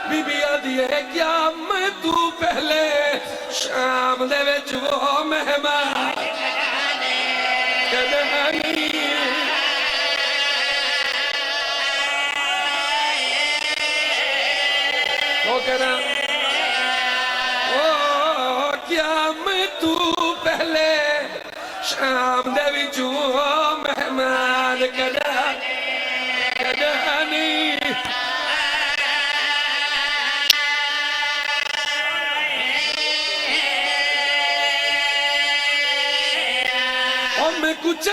बीबिया दिए क्या मैं तू पहले शाम दे विच वो मेहमान कदहानी वो करा ओ क्या मैं तू पहले शाम दे विच वो मेहमान कदहानी मैं कुछ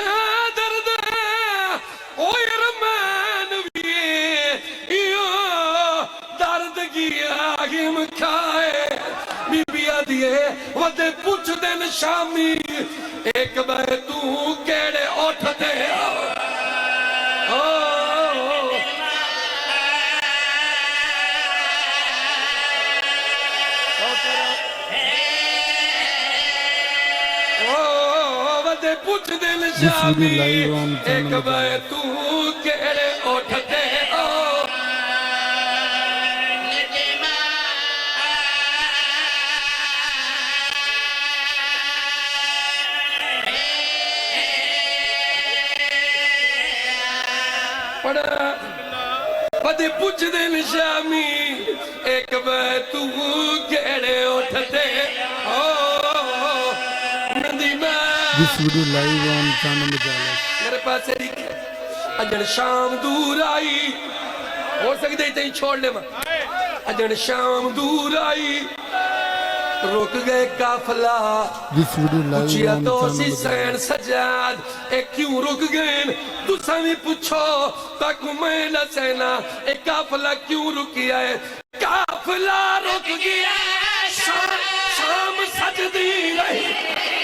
दर्द ओए रमान भी यो दर्द की आगिम खाए बीबिया दिए वदे पूछ दिन शामी एक बार तू केड़े उठते पूछ दिल शामी एक बार तू केड़े उठते हो पड़ा पदे पूछ दिल शामी एक बार तू केड़े उठते हो This video live on Channel Majalis. मेरे पास अजन शाम दूर आई हो सकते ही छोड़ ले अजन शाम दूर आई रुक गए काफला This video live पूछिया on तो Channel सी Majalis. सैन सजाद ए क्यों रुक गए तुसा भी पूछो ताकू मैं न सहना ए काफला क्यों रुकिया है काफला रुक गया शाम सजदी रही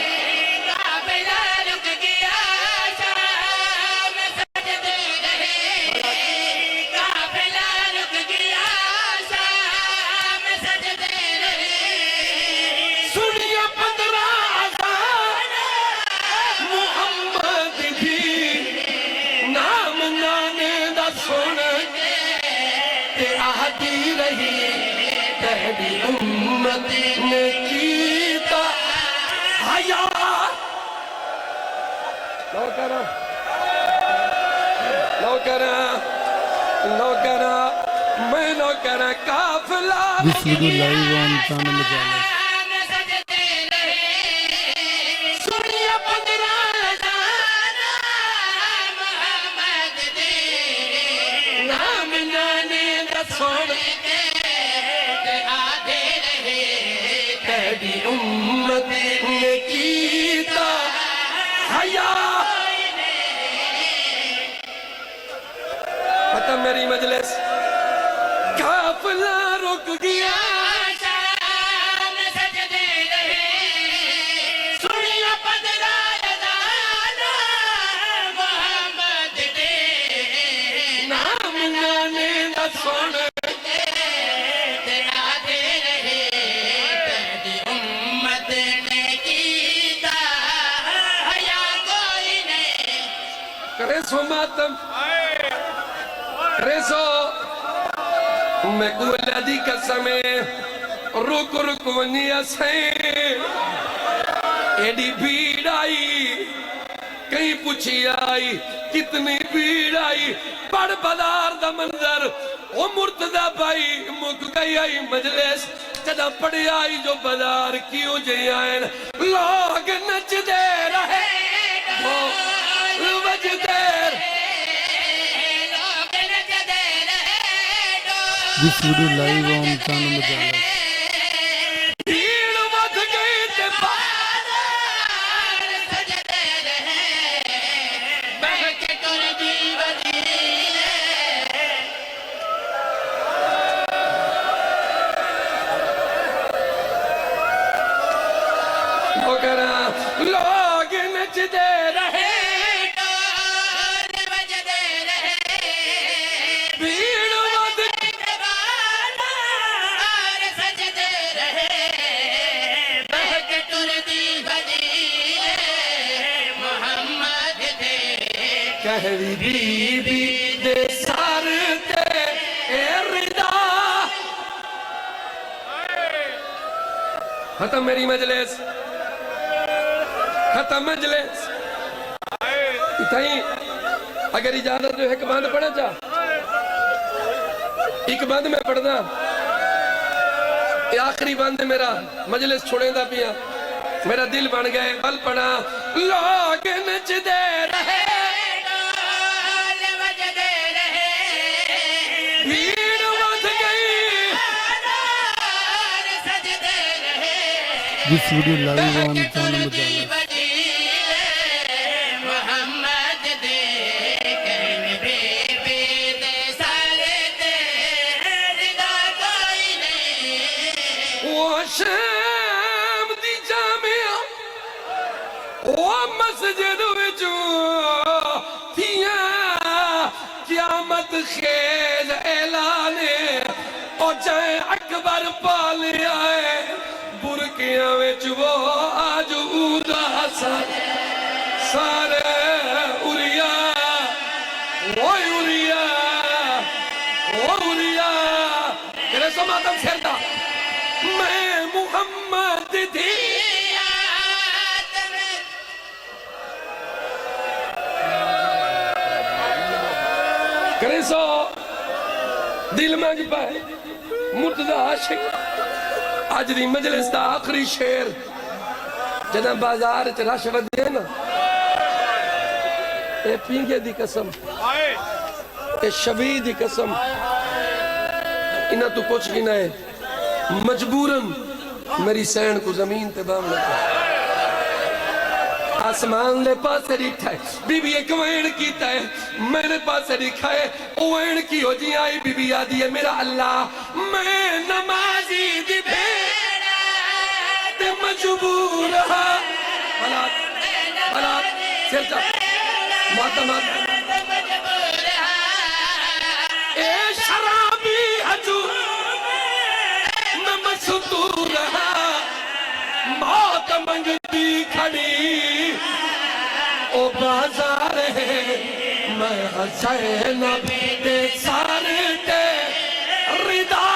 उम्मत ने कीता हया नौकरा मैं नौकरा काफिला This video live on Channel Majalis. उम्मत ने कीता हया पता मेरी मजलिस काफिला रुक गया नाम नाने दा सुन रेसो मातम रेसो मैं कुल्ला दी कसम रुक रुक वनिया से एडी भीड़ आई कहीं पूछी आई कितनी भीड़ आई बड़ बाजार दा मंजर ओ मुर्तदा भाई मुक गई आई मजलिस जदा पड़ आई जो बाजार क्यों जे आए लोग नचदे रहे This video live on Channel Majalis. लोग नचदे रहे कहरी बीबी दे सर ते रिदा खत्म मेरी मजलिस, खत्म मजलिस। इतनी अगर इजाजत जो एक बंद पढ़ा चा, एक बंद मैं पढ़ना, आखिरी बंद है मेरा, मजलिस छोड़ेंदा पिया, मेरा दिल बन गए बल पड़ा। लोग नचदे रहे, भीड़ बढ़ गई, This video live on channel Mujalla. शाम दी जामिया ओ मस्जिद विचों थिया क़यामत खेज ऐलाने ओ चाहे अकबर पाल आए बुरकियां विच वो आज उदास सारे उरिया ओ उरिया तेरे सो मातम सिरदा मैं मोहम्मद दी करे सो दिल मंग पाए मुर्तदा आशिक। अज दी मजलिस दा आखिरी शेर जदा बाजार च रश वधे ना, ए पींगे दी कसम, ए शबी दी कसम, इन्हां तू पुछ की ना है मजबूरन मेरी सैन को जमीन ते बाम लगा, आसमान ले पास रिठा है बीबी एक वैन कीता है मेरे पास रिखा है ओ वैन की हो जी आई बीबी आदि है मेरा अल्लाह मैं नमाजी दी बेड़ा ते मजबूर हा हालात हालात सिरजा माता माता ए शराबी हजू मसूर मौत मंगती खड़ी ओ बाजार है मैं हसैन दे सारे ते रिदा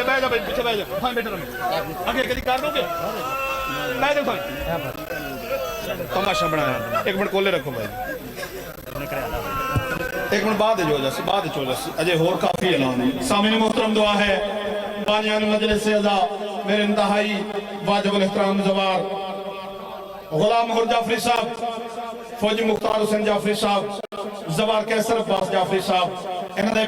बैठ जा पीछे बैठ जा हाँ बैठो आगे कभी कर दोगे बैठ जाओ तमाशा बनाया एक मिनट कोले रखो भाई एक मिनट बाद जो जैसे अजय होर काफी ऐलान सामने मोहतरम दुआ है बानियान मजलिस से अज़ा मेरे इंतहाई वाजिबुल एहतराम ज़वार गुलाम हुर जाफरी साहब, फौजी मुख्तार हुसैन जाफरी साहब, ज़वार कैसर अब्बास जाफरी साहब, इन्होंने